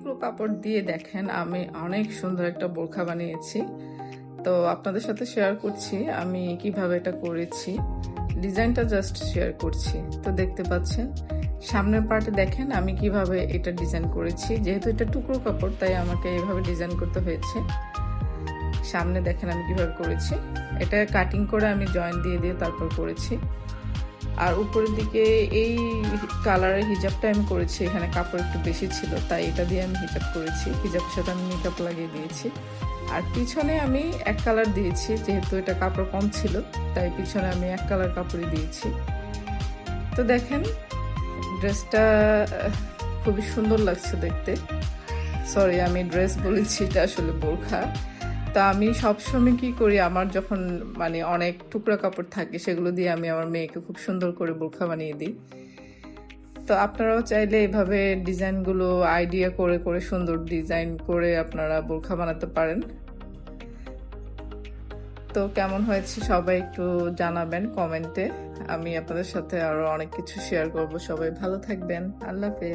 টুকরো কাপড় দিয়ে দেখেন আমি অনেক সুন্দর একটা বোরখা বানিয়েছি। তো আপনাদের সাথে শেয়ার করছি আমি কিভাবে এটা করেছি, ডিজাইনটা জাস্ট শেয়ার করছি। তো দেখতে পাচ্ছেন সামনের পার্টে দেখেন আমি কিভাবে এটা ডিজাইন করেছি। যেহেতু এটা টুকরো কাপড় তাই আমাকে এইভাবে ডিজাইন করতে হয়েছে। সামনে দেখেন আমি কিভাবে করেছি, এটা কাটিং করে আমি জয়েন দিয়ে দিয়ে তারপর করেছি। আর উপরের দিকে এই কালারের হিজাবটা আমি করেছি, এখানে কাপড় একটু বেশি ছিল তাই এটা দিয়ে আমি হিজাব করেছি। হিজাবের সাথে আমি মেকআপ লাগিয়ে দিয়েছি। আর পিছনে আমি এক কালার দিয়েছি, যেহেতু এটা কাপড় কম ছিল তাই পিছনে আমি এক কালার কাপড়ই দিয়েছি। তো দেখেন ড্রেসটা খুবই সুন্দর লাগছে দেখতে। সরি আমি ড্রেস বলেছি, এটা আসলে বোরখা। তা আমি সবসময় কি করি, আমার যখন মানে অনেক টুকরা কাপড় থাকে সেগুলো দিয়ে আমি আমার মেয়েকে খুব সুন্দর করে বোরখা বানিয়ে দিই। তো আপনারাও চাইলে এভাবে ডিজাইনগুলো আইডিয়া করে করে সুন্দর ডিজাইন করে আপনারা বোরখা বানাতে পারেন। তো কেমন হয়েছে সবাই একটু জানাবেন কমেন্টে। আমি আপনাদের সাথে আরো অনেক কিছু শেয়ার করব। সবাই ভালো থাকবেন। আল্লাহ হাফেজ।